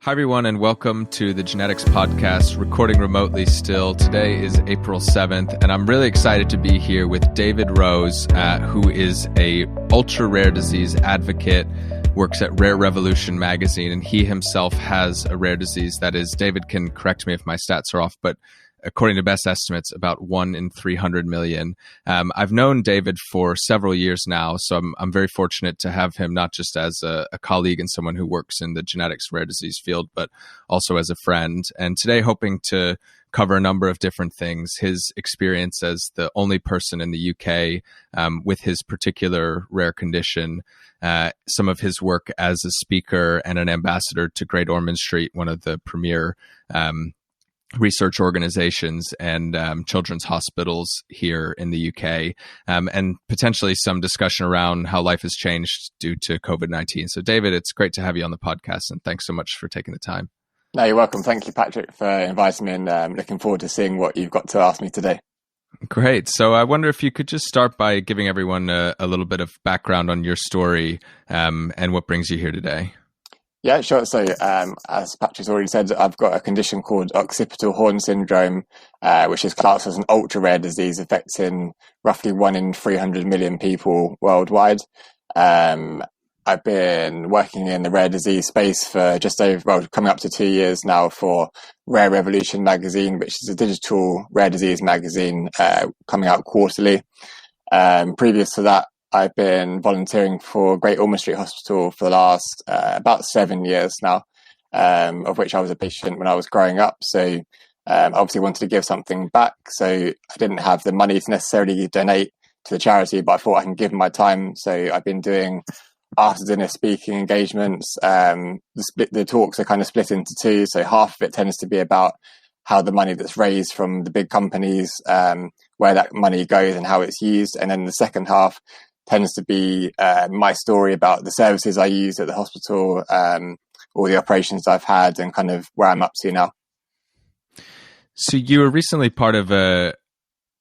Hi, everyone, and welcome to the Genetics Podcast, recording remotely still. Today is April 7th, and I'm really excited to be here with David Rose, who is a ultra-rare disease advocate, works at Rare Revolution magazine, and he himself has a rare disease that is, David can correct me if my stats are off, but according to best estimates, about 1 in 300 million. I've known David for several years now, so I'm very fortunate to have him not just as a colleague and someone who works in the genetics rare disease field, but also as a friend. And today, hoping to cover a number of different things. His experience as the only person in the UK with his particular rare condition, some of his work as a speaker and an ambassador to Great Ormond Street, one of the premier research organizations and children's hospitals here in the UK, and potentially some discussion around how life has changed due to COVID-19. So David, it's great to have you on the podcast, and thanks so much for taking the time. No, you're welcome. Thank you, Patrick, for inviting me, and looking forward to seeing what you've got to ask me today. Great. So I wonder if you could just start by giving everyone a little bit of background on your story and what brings you here today. Yeah, sure. So, as Patrick's already said, I've got a condition called occipital horn syndrome, which is classed as an ultra-rare disease affecting roughly 1 in 300 million people worldwide. I've been working in the rare disease space for coming up to 2 years now for Rare Revolution magazine, which is a digital rare disease magazine, coming out quarterly. Previous to that, I've been volunteering for Great Ormond Street Hospital for the last about 7 years now, of which I was a patient when I was growing up. So obviously wanted to give something back. So I didn't have the money to necessarily donate to the charity, but I thought I can give my time. So I've been doing after dinner speaking engagements. The talks are kind of split into two. So half of it tends to be about how the money that's raised from the big companies, where that money goes and how it's used. And then the second half tends to be my story about the services I use at the hospital, all the operations I've had, and kind of where I'm up to now. So you were recently part of a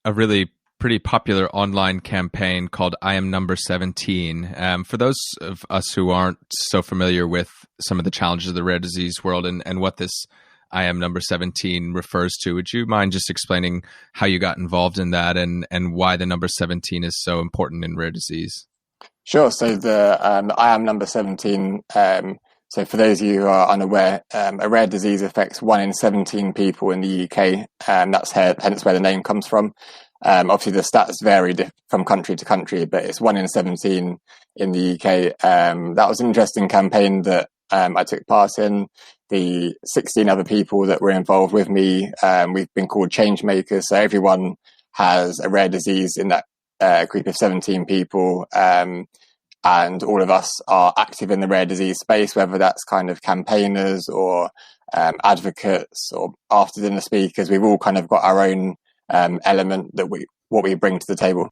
really pretty popular online campaign called I Am Number 17. For those of us who aren't so familiar with some of the challenges of the rare disease world and what this I Am Number 17 refers to, would you mind just explaining how you got involved in that and why the number 17 is so important in rare disease? Sure. So the I Am Number 17, so for those of you who are unaware, a rare disease affects 1 in 17 people in the UK. That's hence where the name comes from. Obviously, the stats vary from country to country, but it's 1 in 17 in the UK. That was an interesting campaign that I took part in. The 16 other people that were involved with me, we've been called change makers. So everyone has a rare disease in that group of 17 people. And all of us are active in the rare disease space, whether that's kind of campaigners or advocates or after dinner speakers. We've all kind of got our own element that what we bring to the table.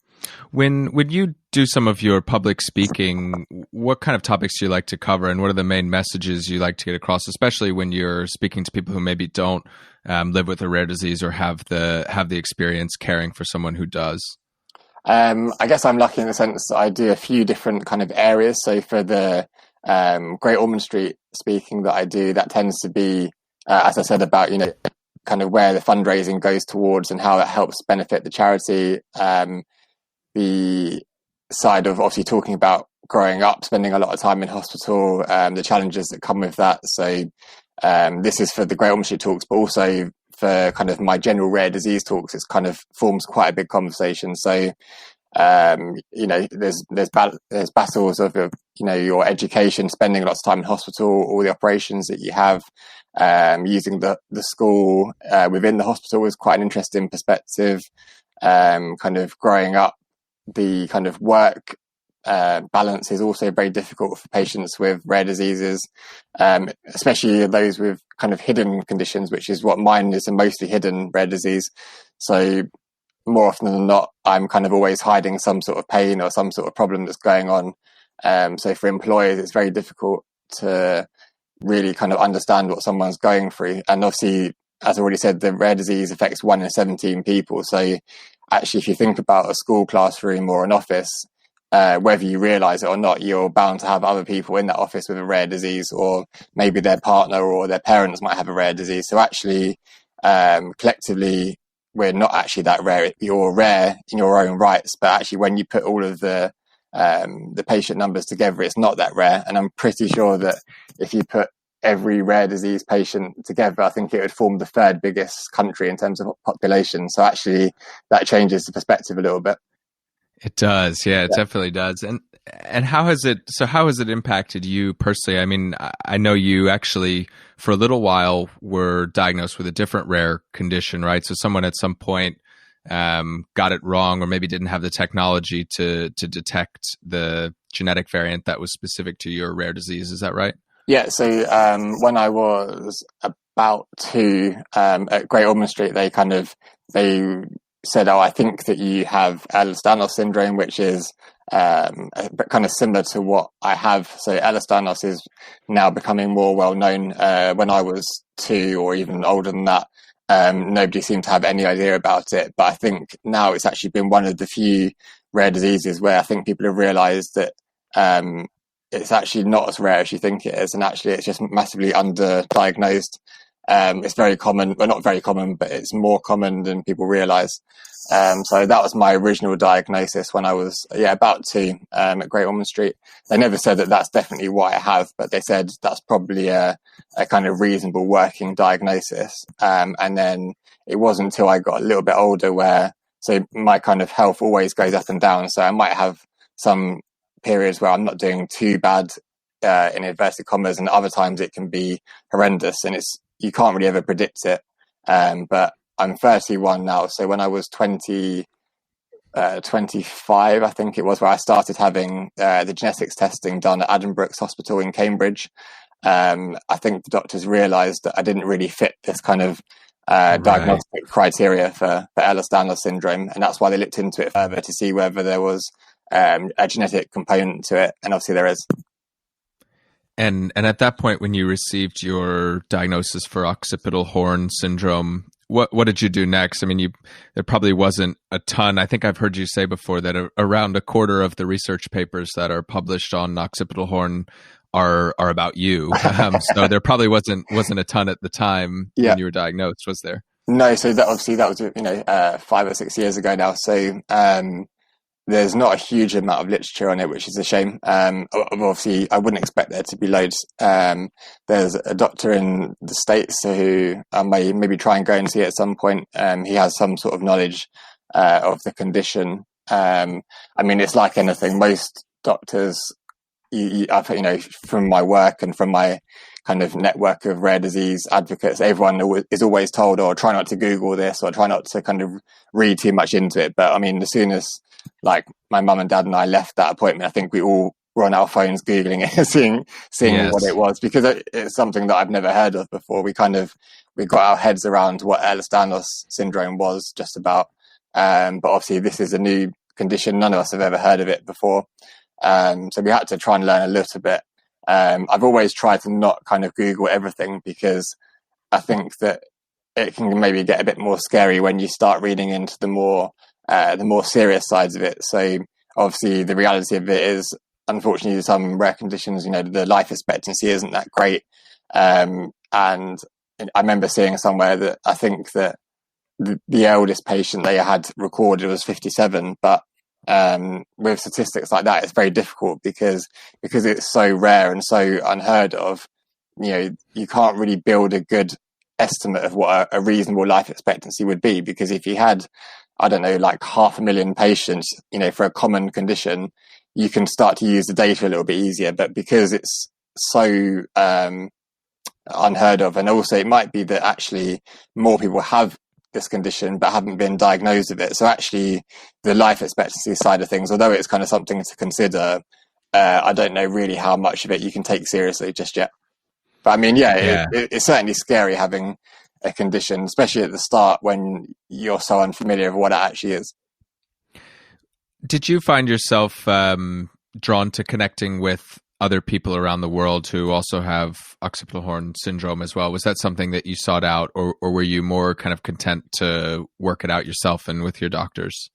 When you do some of your public speaking, what kind of topics do you like to cover, and what are the main messages you like to get across, especially when you're speaking to people who maybe don't live with a rare disease or have the experience caring for someone who does? I guess I'm lucky in the sense that I do a few different kind of areas. So for the Great Ormond Street speaking that I do, that tends to be, as I said, about, kind of where the fundraising goes towards and how that helps benefit the charity. The side of obviously talking about growing up, spending a lot of time in hospital, the challenges that come with that. So this is for the Great Ormond Street talks, but also for kind of my general rare disease talks, it's kind of forms quite a big conversation. So there's battles of your education, spending lots of time in hospital, all the operations that you have, using the school within the hospital is quite an interesting perspective. Kind of growing up, the kind of work balance is also very difficult for patients with rare diseases, especially those with kind of hidden conditions, which is what mine is, a mostly hidden rare disease. So more often than not, I'm kind of always hiding some sort of pain or some sort of problem that's going on. So for employers, it's very difficult to really kind of understand what someone's going through. And obviously, as I already said, the rare disease affects 1 in 17 people. So actually, if you think about a school classroom or an office, whether you realize it or not, you're bound to have other people in that office with a rare disease, or maybe their partner or their parents might have a rare disease. So actually, collectively, we're not actually that rare. You're rare in your own rights, but actually when you put all of the patient numbers together, it's not that rare. And I'm pretty sure that if you put every rare disease patient together, I think it would form the third biggest country in terms of population. So actually that changes the perspective a little bit. It does. Yeah, it definitely does. And how has it impacted you personally? I mean, I know you actually for a little while were diagnosed with a different rare condition, right? So someone at some point got it wrong, or maybe didn't have the technology to detect the genetic variant that was specific to your rare disease. Is that right? Yeah. So when I was about two, at Great Ormond Street, they said, "Oh, I think that you have Ehlers-Danlos syndrome," which is kind of similar to what I have. So Ehlers-Danlos is now becoming more well known. When I was two, or even older than that, nobody seemed to have any idea about it. But I think now it's actually been one of the few rare diseases where I think people have realised that it's actually not as rare as you think it is, and actually it's just massively underdiagnosed. It's very common, well, not very common, but it's more common than people realise. So that was my original diagnosis when I was about two, at Great Ormond Street. They never said that that's definitely what I have, but they said that's probably a kind of reasonable working diagnosis. And then it wasn't until I got a little bit older so my kind of health always goes up and down. So I might have some periods where I'm not doing too bad, in inverted commas, and other times it can be horrendous, and you can't really ever predict it. But I'm 31 now. So when I was 25, I think it was, where I started having the genetics testing done at Addenbrooke's Hospital in Cambridge, I think the doctors realised that I didn't really fit this kind of diagnostic criteria for Ehlers-Danlos syndrome. And that's why they looked into it further to see whether there was a genetic component to it. And obviously there is. And at that point, when you received your diagnosis for occipital horn syndrome, what did you do next? I mean, there probably wasn't a ton. I think I've heard you say before that around a quarter of the research papers that are published on occipital horn are about you. So there probably wasn't a ton at the time when you were diagnosed, was there? No. So that was 5 or 6 years ago now. So there's not a huge amount of literature on it, which is a shame. Obviously, I wouldn't expect there to be loads. There's a doctor in the States who I may maybe try and go and see at some point. He has some sort of knowledge of the condition. I mean, it's like anything. Most doctors, from my work and from my kind of network of rare disease advocates, everyone is always told, "Oh, try not to Google this," or "try not to kind of read too much into it." But I mean, as soon as like my mum and dad and I left that appointment, I think we all were on our phones Googling it, seeing what it was, because it's something that I've never heard of before. We got our heads around what Ehlers-Danlos syndrome was just about. But obviously this is a new condition. None of us have ever heard of it before. So we had to try and learn a little bit. I've always tried to not kind of Google everything, because I think that it can maybe get a bit more scary when you start reading into the more serious sides of it. So obviously the reality of it is, unfortunately, some rare conditions, the life expectancy isn't that great. And I remember seeing somewhere that I think that the eldest patient they had recorded was 57, but with statistics like that, it's very difficult because it's so rare and so unheard of. You can't really build a good estimate of what a reasonable life expectancy would be, because if you had, I don't know, like 500,000 patients, for a common condition, you can start to use the data a little bit easier. But because it's so unheard of, and also it might be that actually more people have this condition but haven't been diagnosed with it. So actually the life expectancy side of things, although it's kind of something to consider, I don't know really how much of it you can take seriously just yet. But I mean, it's certainly scary having a condition, especially at the start when you're so unfamiliar with what it actually is. Did you find yourself drawn to connecting with other people around the world who also have occipital horn syndrome as well? Was that something that you sought out, or were you more kind of content to work it out yourself and with your doctors?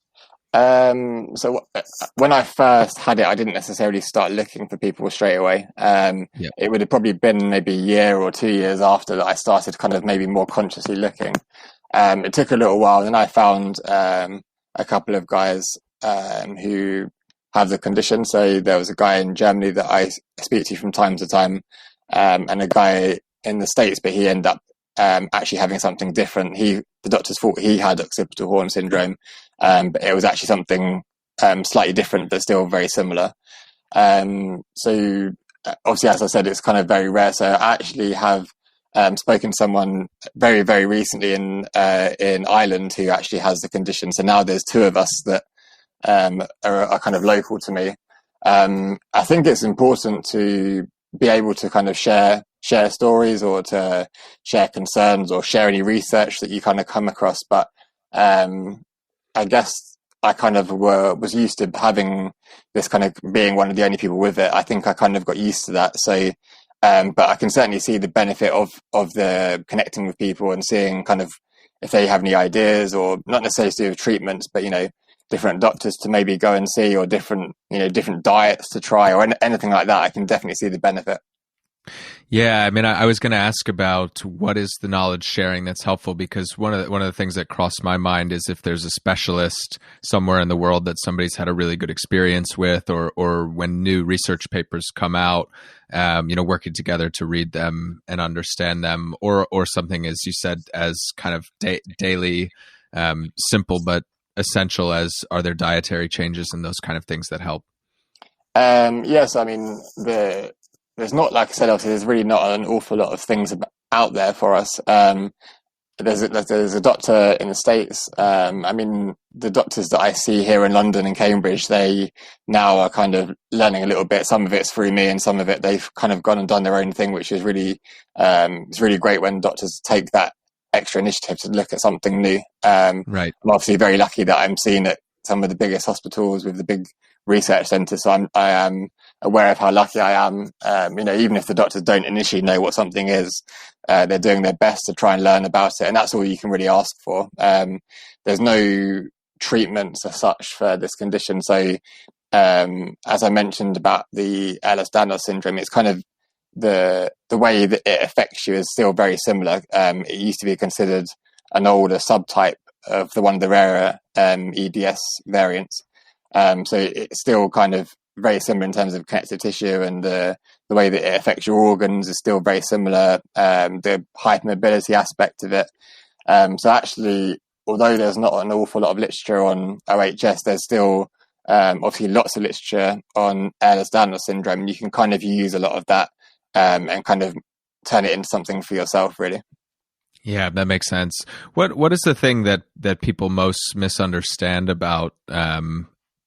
When I first had it, I didn't necessarily start looking for people straight away. Yeah. It would have probably been maybe a year or 2 years after that I started kind of maybe more consciously looking. It took a little while, and I found a couple of guys who have the condition. So there was a guy in Germany that I speak to from time to time, and a guy in the States, but he ended up actually having something different. The doctors thought he had occipital horn syndrome, but it was actually something slightly different, but still very similar. Obviously, as I said, it's kind of very rare. So I actually have spoken to someone very, very recently in Ireland who actually has the condition. So now there's two of us that are kind of local to me. I think it's important to be able to kind of share stories, or to share concerns, or share any research that you kind of come across. But I guess I kind of was used to having this kind of being one of the only people with it. I think I kind of got used to that. So, but I can certainly see the benefit of the connecting with people and seeing kind of if they have any ideas, or not necessarily to do with treatments, but different doctors to maybe go and see, or different diets to try, or anything like that. I can definitely see the benefit. Yeah, I mean, I was going to ask about what is the knowledge sharing that's helpful, because one of the things that crossed my mind is if there's a specialist somewhere in the world that somebody's had a really good experience with, or when new research papers come out, working together to read them and understand them, or something, as you said, as kind of daily, simple but essential as are there dietary changes and those kind of things that help. Yes, I mean there's not, like I said, obviously there's really not an awful lot of things out there for us. There's a doctor in the States. I mean, the doctors that I see here in London and Cambridge, they now are kind of learning a little bit. Some of it's through me, and some of it they've kind of gone and done their own thing, which is really, it's really great when doctors take that extra initiative to look at something new. Right. I'm obviously very lucky that I'm seen at some of the biggest hospitals with the big research centres, so I am aware of how lucky I am. Even if the doctors don't initially know what something is, they're doing their best to try and learn about it, and that's all you can really ask for. There's no treatments as such for this condition. So, as I mentioned about the Ehlers-Danlos syndrome, it's kind of the way that it affects you is still very similar. It used to be considered an older subtype of one of the rarer EDS variants. So it's still kind of very similar in terms of connective tissue, and the way that it affects your organs is still very similar. The hypermobility aspect of it. So actually, although there's not an awful lot of literature on OHS, there's still obviously lots of literature on Ehlers-Danlos syndrome, and you can kind of use a lot of that and kind of turn it into something for yourself, really. Yeah, that makes sense. What is the thing that people most misunderstand about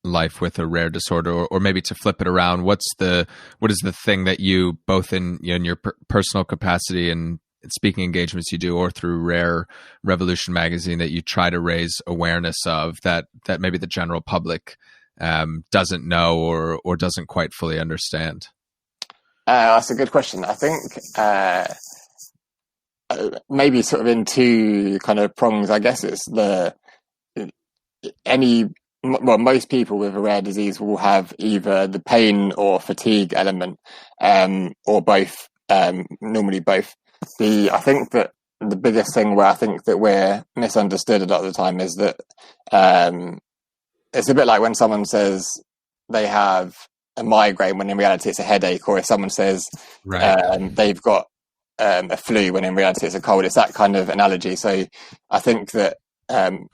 life with a rare disorder, or maybe to flip it around, what is the thing that you, both in your personal capacity and speaking engagements you do, or through Rare Revolution magazine, that you try to raise awareness of that maybe the general public doesn't know or doesn't quite fully understand? That's a good question. I think maybe sort of in two kind of prongs. I guess it's most people with a rare disease will have either the pain or fatigue element, or both, normally both. I think that the biggest thing where I think that we're misunderstood a lot of the time is that it's a bit like when someone says they have a migraine when in reality it's a headache, or if someone says they've got a flu when in reality it's a cold. It's that kind of analogy. So I think that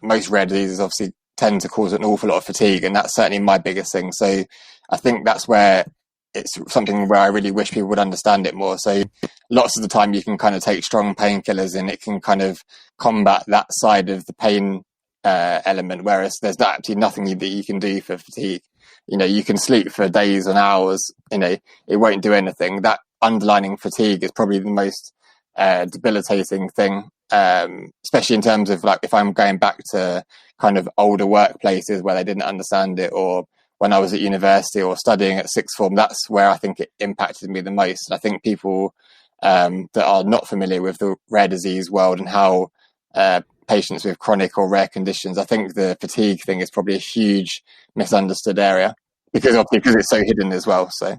most rare diseases obviously tend to cause an awful lot of fatigue, and that's certainly my biggest thing. So I think that's where it's something where I really wish people would understand it more. So lots of the time you can kind of take strong painkillers and it can kind of combat that side of the pain element, whereas there's absolutely nothing that you can do for fatigue. You can sleep for days and hours, it won't do anything. That underlying fatigue is probably the most debilitating thing, especially in terms of, like, if I'm going back to kind of older workplaces where they didn't understand it, or when I was at university or studying at sixth form, that's where I think it impacted me the most. I think people that are not familiar with the rare disease world and how patients with chronic or rare conditions. I think the fatigue thing is probably a huge misunderstood area because it's so hidden as well. So.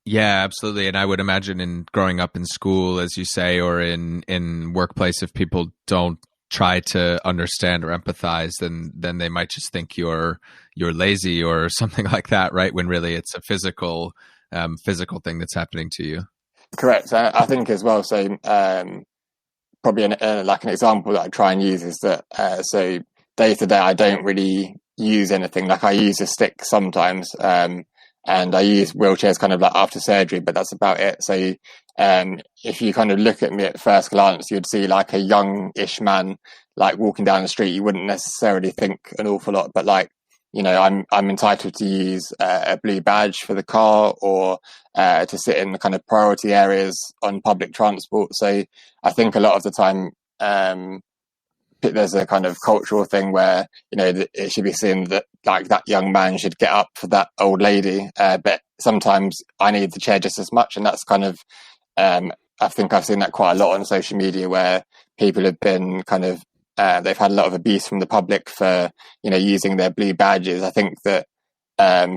Yeah, absolutely. And I would imagine in growing up in school, as you say, or in workplace, if people don't try to understand or empathize, then they might just think you're lazy or something like that, right? When really it's a physical thing that's happening to you. Correct. I think as well. So probably like an example that I try and use is that so day to day I don't really use anything. Like I use a stick sometimes, and I use wheelchairs kind of like after surgery, but that's about it. So if you kind of look at me at first glance, you'd see like a young-ish man like walking down the street. You wouldn't necessarily think an awful lot, but like, you know, I'm entitled to use a blue badge for the car or to sit in the kind of priority areas on public transport. So I think a lot of the time there's a kind of cultural thing where, you know, it should be seen that like that young man should get up for that old lady, but sometimes I need the chair just as much, and that's kind of I think I've seen that quite a lot on social media where people have been kind of they've had a lot of abuse from the public for, you know, using their blue badges. I think that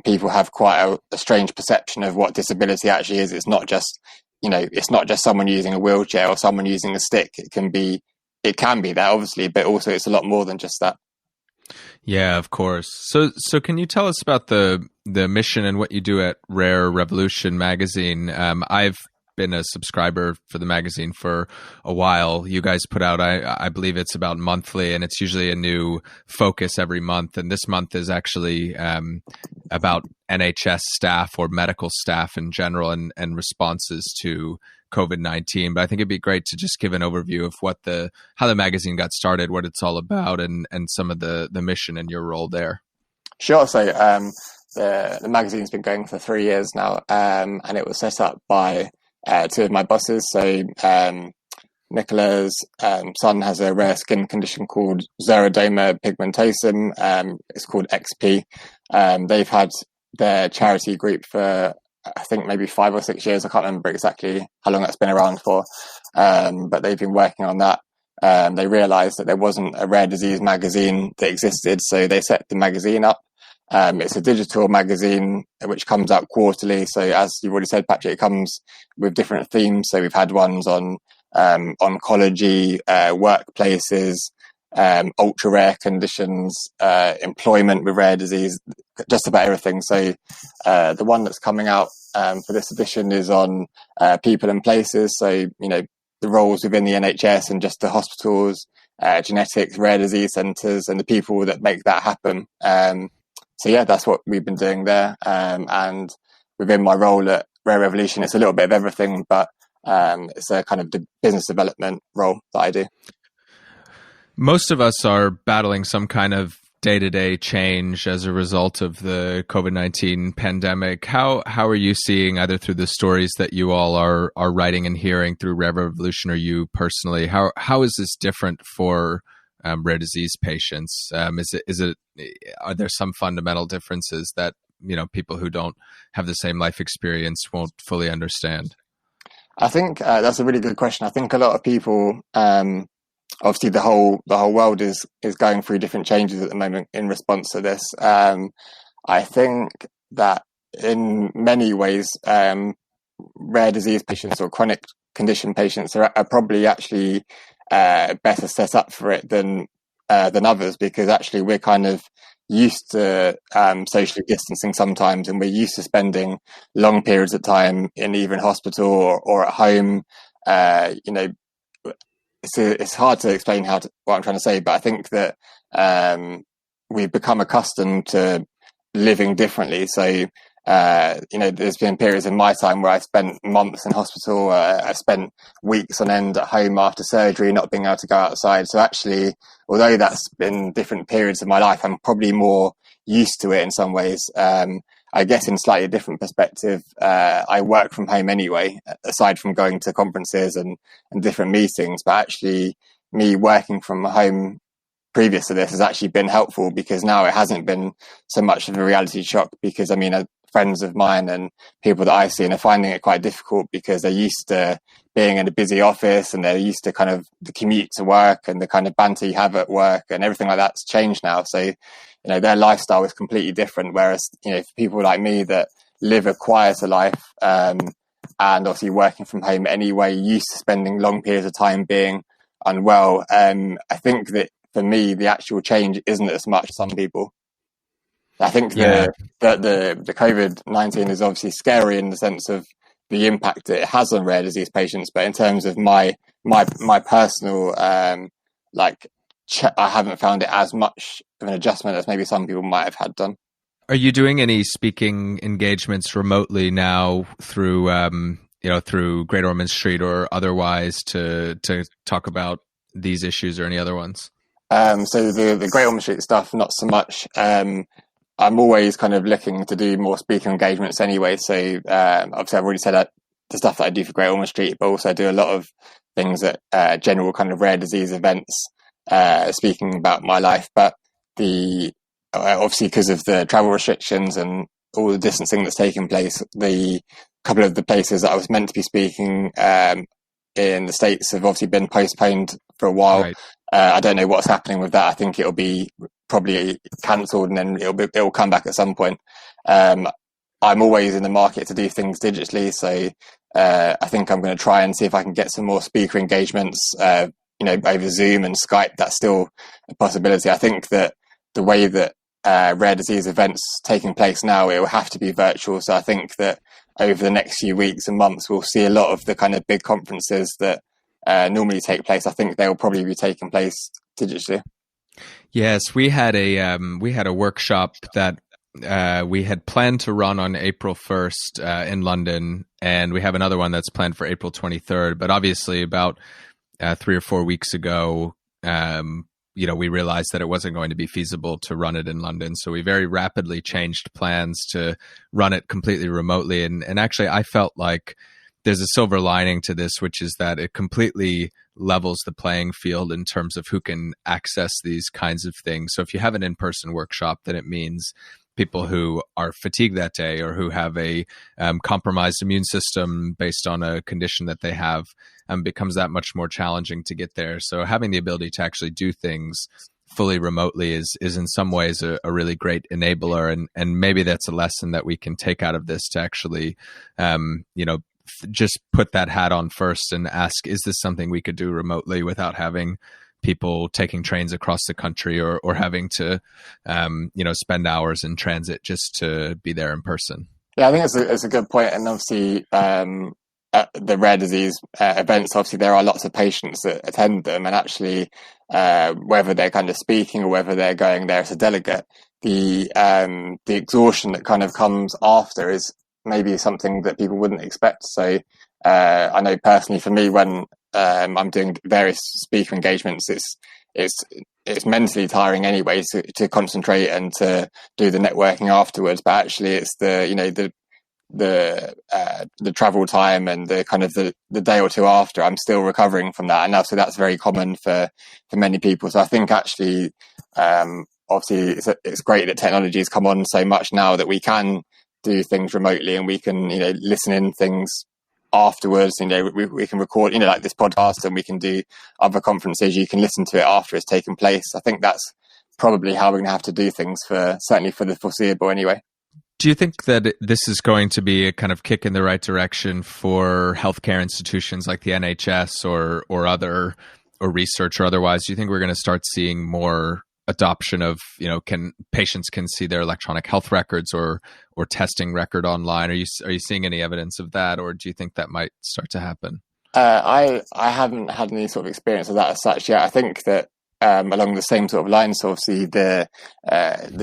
people have quite a strange perception of what disability actually is. It's not just, you know, it's not just someone using a wheelchair or someone using a stick. It can be that, obviously, but also it's a lot more than just that. Yeah, of course. So can you tell us about the mission and what you do at Rare Revolution magazine? I've been a subscriber for the magazine for a while. You guys put out, I believe it's about monthly, and it's usually a new focus every month. And this month is actually about NHS staff or medical staff in general and responses to COVID-19. But I think it'd be great to just give an overview of how the magazine got started, what it's all about, and some of the mission and your role there. Sure. So the magazine's been going for 3 years now, and it was set up by two of my bosses. So Nicola's son has a rare skin condition called xeroderma pigmentosum. It's called XP. They've had their charity group for, I think, maybe 5 or 6 years. I can't remember exactly how long that's been around for, but they've been working on that. They realised that there wasn't a rare disease magazine that existed, so they set the magazine up. It's a digital magazine which comes out quarterly. So as you've already said, Patrick, it comes with different themes. So we've had ones on oncology, workplaces, ultra rare conditions, employment with rare disease, just about everything. So the one that's coming out for this edition is on people and places. So, you know, the roles within the NHS and just the hospitals, genetics, rare disease centres, and the people that make that happen. So yeah, that's what we've been doing there. And within my role at Rare Revolution, it's a little bit of everything, but it's a kind of business development role that I do. Most of us are battling some kind of day-to-day change as a result of the COVID-19 pandemic. How are you seeing, either through the stories that you all are writing and hearing through Rare Revolution, or you personally, how is this different for rare disease patients? Are there some fundamental differences that, you know, people who don't have the same life experience won't fully understand? I think that's a really good question. I think a lot of people, obviously the whole world is going through different changes at the moment in response to this. I think that in many ways, rare disease patients or chronic condition patients are probably actually better set up for it than others, because actually we're kind of used to socially distancing sometimes, and we're used to spending long periods of time in even hospital or at home. You know, it's hard to explain what I'm trying to say, but I think that we've become accustomed to living differently. So you know, there's been periods in my time where I spent months in hospital. I spent weeks on end at home after surgery, not being able to go outside. So actually, although that's been different periods of my life, I'm probably more used to it in some ways. I guess in slightly different perspective, I work from home anyway, aside from going to conferences and different meetings. But actually, me working from home previous to this has actually been helpful, because now it hasn't been so much of a reality shock, because I mean, friends of mine and people that I see and are finding it quite difficult because they're used to being in a busy office and they're used to kind of the commute to work and the kind of banter you have at work and everything like that's changed now. So, their lifestyle is completely different. Whereas, for people like me that live a quieter life, and obviously working from home anyway, used to spending long periods of time being unwell. I think that for me, the actual change isn't as much as some people. I think the COVID-19 is obviously scary in the sense of the impact it has on rare disease patients. But in terms of my personal, I haven't found it as much of an adjustment as maybe some people might have had done. Are you doing any speaking engagements remotely now through, through Great Ormond Street or otherwise to talk about these issues or any other ones? So the Great Ormond Street stuff, not so much. I'm always kind of looking to do more speaking engagements anyway. So obviously I've already said that the stuff that I do for Great Ormond Street, but also I do a lot of things at general kind of rare disease events, speaking about my life. But obviously because of the travel restrictions and all the distancing that's taken place, the couple of the places that I was meant to be speaking in the States have obviously been postponed for a while. Right. I don't know what's happening with that. I think it'll be probably cancelled and then it'll come back at some point. I'm always in the market to do things digitally, so I think I'm going to try and see if I can get some more speaker engagements, over Zoom and Skype. That's still a possibility. I think that the way that rare disease events taking place now, it will have to be virtual. So I think that over the next few weeks and months, we'll see a lot of the kind of big conferences that normally take place. I think they'll probably be taking place digitally. Yes, we had a workshop that we had planned to run on April 1st in London, and we have another one that's planned for April 23rd. But obviously, about 3 or 4 weeks ago, we realized that it wasn't going to be feasible to run it in London. So we very rapidly changed plans to run it completely remotely. And actually, I felt like there's a silver lining to this, which is that it completely levels the playing field in terms of who can access these kinds of things. So if you have an in-person workshop, then it means people who are fatigued that day or who have a compromised immune system based on a condition that they have becomes that much more challenging to get there. So having the ability to actually do things fully remotely is in some ways a really great enabler. And maybe that's a lesson that we can take out of this to actually, just put that hat on first and ask, is this something we could do remotely without having people taking trains across the country or having to, spend hours in transit just to be there in person? Yeah, I think it's a good point. And obviously, at the rare disease events, obviously there are lots of patients that attend them, and actually, whether they're kind of speaking or whether they're going there as a delegate, the exhaustion that kind of comes after is maybe something that people wouldn't expect. So I know personally for me, when I'm doing various speaker engagements, it's mentally tiring anyway to concentrate and to do the networking afterwards. But actually, it's the travel time and the kind of the day or two after, I'm still recovering from that. And also that's very common for many people. So I think actually, obviously it's great that technology has come on so much now that we can do things remotely and we can, listen in things afterwards. We can record, like this podcast, and we can do other conferences. You can listen to it after it's taken place. I think that's probably how we're going to have to do things certainly for the foreseeable anyway. Do you think that this is going to be a kind of kick in the right direction for healthcare institutions like the NHS or other, or research or otherwise? Do you think we're going to start seeing more adoption of, patients can see their electronic health records or testing record online? Are you seeing any evidence of that, or do you think that might start to happen? I haven't had any sort of experience of that as such yet. I think that along the same sort of lines, obviously the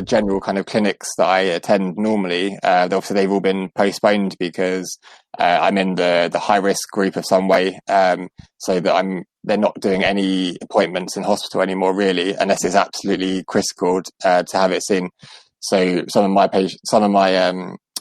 general kind of clinics that I attend normally, obviously they've all been postponed because I'm in the high risk group of some way, so that they're not doing any appointments in hospital anymore, really, unless it's absolutely critical to have it seen. So some of my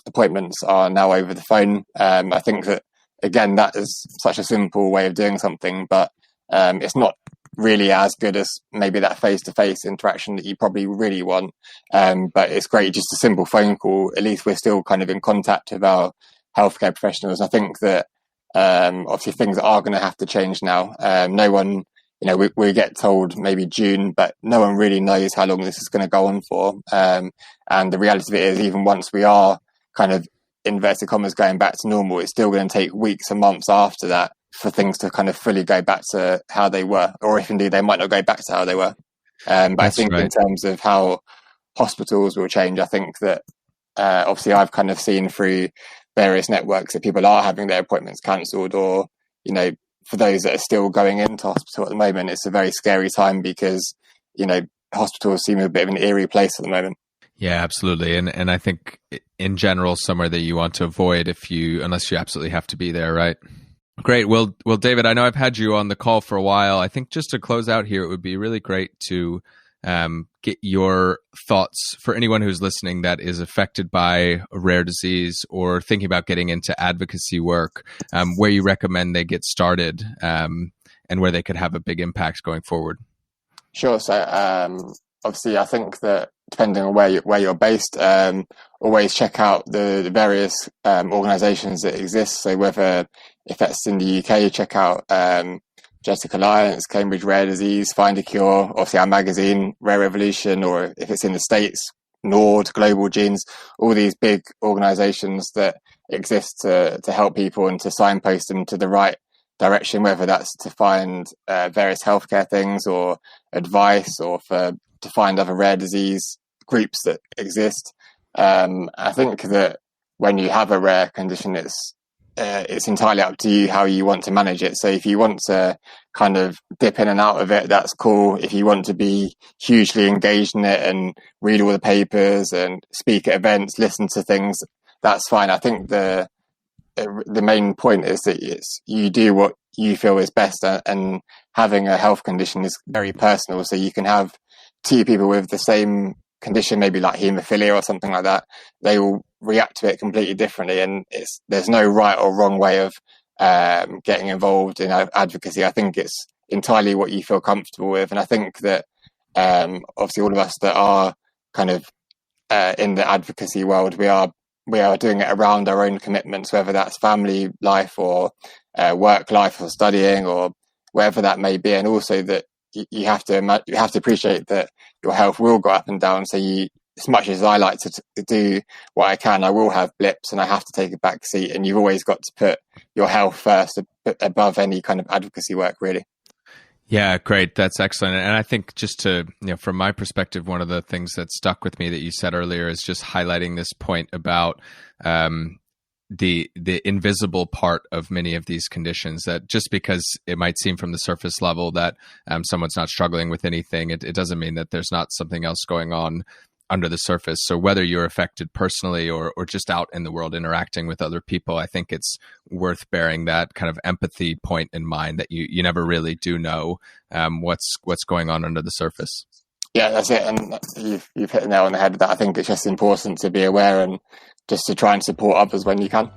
appointments are now over the phone. I think that again that is such a simple way of doing something, but it's not really as good as maybe that face-to-face interaction that you probably really want. But it's great, just a simple phone call. At least we're still kind of in contact with our healthcare professionals. I think that obviously things are going to have to change now. No one, we get told maybe June, but no one really knows how long this is going to go on for. And the reality of it is, even once we are kind of inverted commas going back to normal, it's still going to take weeks and months after that for things to kind of fully go back to how they were, or if indeed they might not go back to how they were. But I think in terms of how hospitals will change, I think that obviously I've kind of seen through various networks that people are having their appointments cancelled, or, for those that are still going into hospital at the moment, it's a very scary time because, hospitals seem a bit of an eerie place at the moment. Yeah, absolutely. And I think in general, somewhere that you want to avoid unless you absolutely have to be there, right? Great. Well, David, I know I've had you on the call for a while. I think just to close out here, it would be really great to get your thoughts for anyone who's listening that is affected by a rare disease or thinking about getting into advocacy work, where you recommend they get started, and where they could have a big impact going forward. Sure. So obviously, I think that depending on where you're based, always check out the various organisations that exist. So whether if that's in the UK, check out Genetic Alliance, Cambridge Rare Disease, Find a Cure, obviously our magazine, Rare Revolution, or if it's in the States, Nord, Global Genes, all these big organisations that exist to help people and to signpost them to the right direction, whether that's to find various healthcare things or advice, or to find other rare disease groups that exist. I think that when you have a rare condition, it's entirely up to you how you want to manage it. So if you want to kind of dip in and out of it, that's cool. If you want to be hugely engaged in it and read all the papers and speak at events, listen to things, that's fine. I think the main point is that you do what you feel is best, and having a health condition is very personal. So you can have two people with the same condition, maybe like haemophilia or something like that. They will react to it completely differently, and there's no right or wrong way of getting involved in advocacy. I think it's entirely what you feel comfortable with, and I think that obviously all of us that are kind of in the advocacy world, we are doing it around our own commitments, whether that's family life or work life or studying or wherever that may be. And also that you have to appreciate that your health will go up and down. So as much as I like to do what I can, I will have blips and I have to take a back seat. And you've always got to put your health first above any kind of advocacy work, really. Yeah, great. That's excellent. And I think just to, from my perspective, one of the things that stuck with me that you said earlier is just highlighting this point about the invisible part of many of these conditions, that just because it might seem from the surface level that someone's not struggling with anything, it doesn't mean that there's not something else going on under the surface. So whether you're affected personally or just out in the world interacting with other people, I think it's worth bearing that kind of empathy point in mind, that you never really do know what's going on under the surface. Yeah, that's it. And you've hit the nail on the head with that. I think it's just important to be aware and just to try and support others when you can.